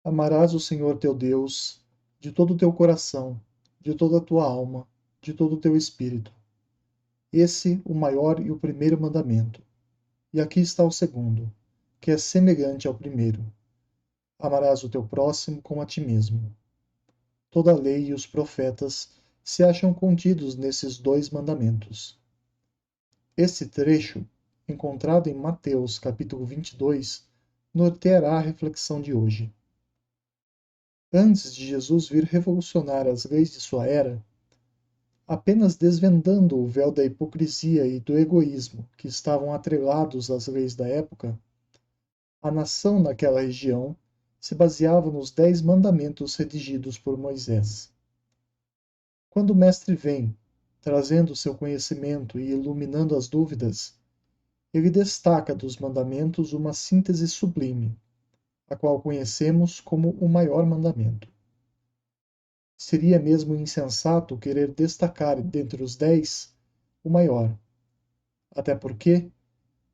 Amarás o Senhor teu Deus de todo o teu coração, de toda a tua alma, de todo o teu espírito. Esse o maior e o primeiro mandamento. E aqui está o segundo, que é semelhante ao primeiro. Amarás o teu próximo como a ti mesmo. Toda a lei e os profetas se acham contidos nesses dois mandamentos. Esse trecho, encontrado em Mateus capítulo 22, norteará a reflexão de hoje. Antes de Jesus vir revolucionar as leis de sua era, apenas desvendando o véu da hipocrisia e do egoísmo que estavam atrelados às leis da época, a nação naquela região se baseava nos 10 mandamentos redigidos por Moisés. Quando o Mestre vem, trazendo seu conhecimento e iluminando as dúvidas, ele destaca dos mandamentos uma síntese sublime, a qual conhecemos como o maior mandamento. Seria mesmo insensato querer destacar dentre os 10 o maior, até porque,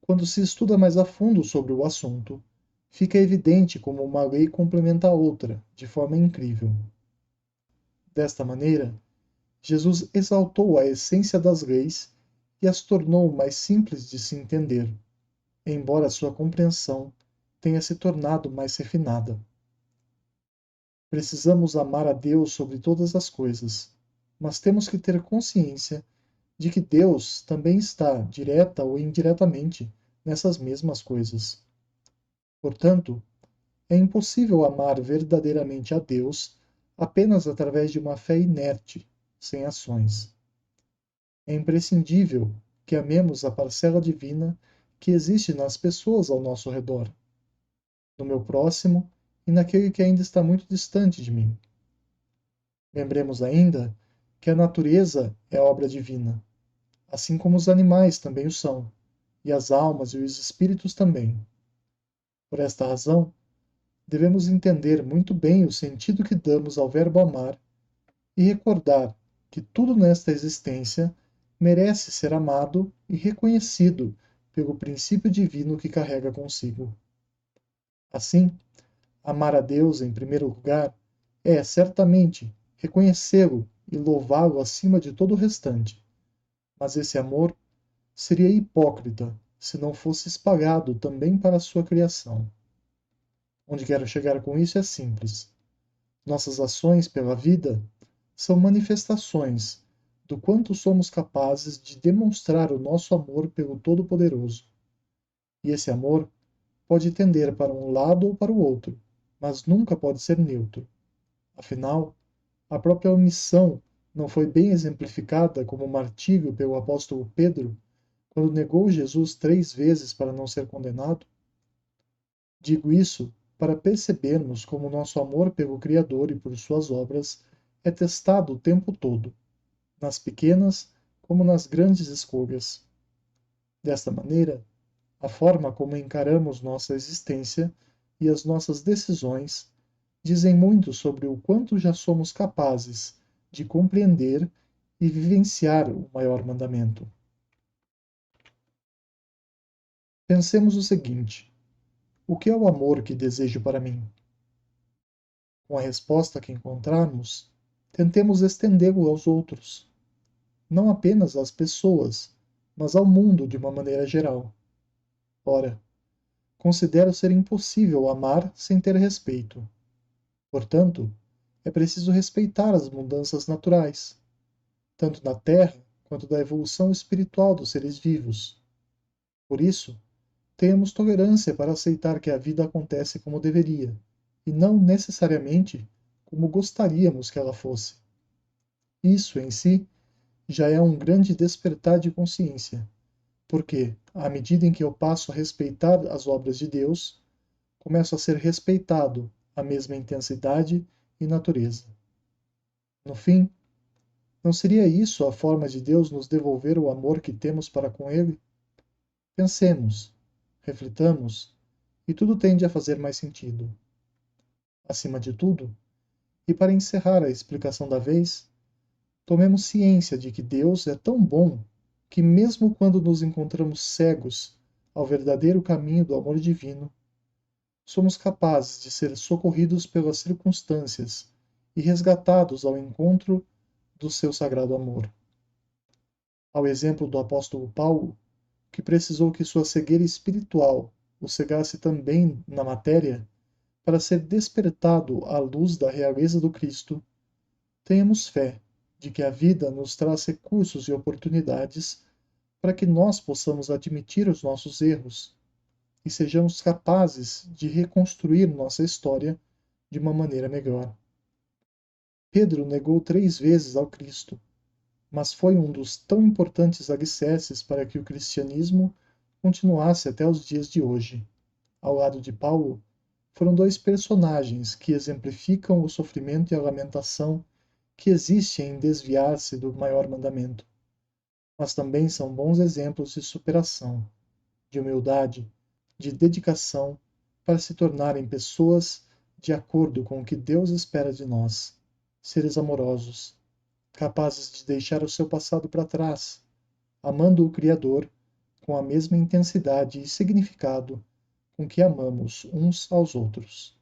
quando se estuda mais a fundo sobre o assunto, fica evidente como uma lei complementa a outra, de forma incrível. Desta maneira, Jesus exaltou a essência das leis e as tornou mais simples de se entender, embora sua compreensão tenha se tornado mais refinada. Precisamos amar a Deus sobre todas as coisas, mas temos que ter consciência de que Deus também está, direta ou indiretamente, nessas mesmas coisas. Portanto, é impossível amar verdadeiramente a Deus apenas através de uma fé inerte, sem ações. É imprescindível que amemos a parcela divina que existe nas pessoas ao nosso redor, no meu próximo e naquele que ainda está muito distante de mim. Lembremos ainda que a natureza é obra divina, assim como os animais também o são, e as almas e os espíritos também. Por esta razão, devemos entender muito bem o sentido que damos ao verbo amar e recordar que tudo nesta existência merece ser amado e reconhecido pelo princípio divino que carrega consigo. Assim, amar a Deus em primeiro lugar é, certamente, reconhecê-lo e louvá-lo acima de todo o restante. Mas esse amor seria hipócrita se não fosse espalhado também para a sua criação. Onde quero chegar com isso é simples. Nossas ações pela vida são manifestações do quanto somos capazes de demonstrar o nosso amor pelo Todo-Poderoso. E esse amor pode tender para um lado ou para o outro, mas nunca pode ser neutro. Afinal, a própria omissão não foi bem exemplificada como martírio pelo apóstolo Pedro, quando negou Jesus 3 vezes para não ser condenado? Digo isso para percebermos como nosso amor pelo Criador e por suas obras é testado o tempo todo, nas pequenas como nas grandes escolhas. Desta maneira, a forma como encaramos nossa existência e as nossas decisões dizem muito sobre o quanto já somos capazes de compreender e vivenciar o maior mandamento. Pensemos o seguinte: o que é o amor que desejo para mim? Com a resposta que encontrarmos, tentemos estendê-lo aos outros, não apenas às pessoas, mas ao mundo de uma maneira geral. Ora, considero ser impossível amar sem ter respeito. Portanto, é preciso respeitar as mudanças naturais, tanto da Terra quanto da evolução espiritual dos seres vivos. Por isso, tenhamos tolerância para aceitar que a vida acontece como deveria, e não necessariamente como gostaríamos que ela fosse. Isso, em si, já é um grande despertar de consciência, porque, à medida em que eu passo a respeitar as obras de Deus, começo a ser respeitado à mesma intensidade e natureza. No fim, não seria isso a forma de Deus nos devolver o amor que temos para com Ele? Pensemos, reflitamos, e tudo tende a fazer mais sentido. Acima de tudo, e para encerrar a explicação da vez, tomemos ciência de que Deus é tão bom que, mesmo quando nos encontramos cegos ao verdadeiro caminho do amor divino, somos capazes de ser socorridos pelas circunstâncias e resgatados ao encontro do seu sagrado amor. Ao exemplo do apóstolo Paulo, que precisou que sua cegueira espiritual o cegasse também na matéria, para ser despertado à luz da realeza do Cristo, tenhamos fé de que a vida nos traz recursos e oportunidades para que nós possamos admitir os nossos erros e sejamos capazes de reconstruir nossa história de uma maneira melhor. Pedro negou 3 vezes ao Cristo, mas foi um dos tão importantes alicerces para que o cristianismo continuasse até os dias de hoje. Ao lado de Paulo, foram 2 personagens que exemplificam o sofrimento e a lamentação que existe em desviar-se do maior mandamento, mas também são bons exemplos de superação, de humildade, de dedicação para se tornarem pessoas de acordo com o que Deus espera de nós, seres amorosos, capazes de deixar o seu passado para trás, amando o Criador com a mesma intensidade e significado com que amamos uns aos outros.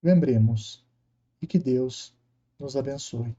Lembremos, e que Deus nos abençoe.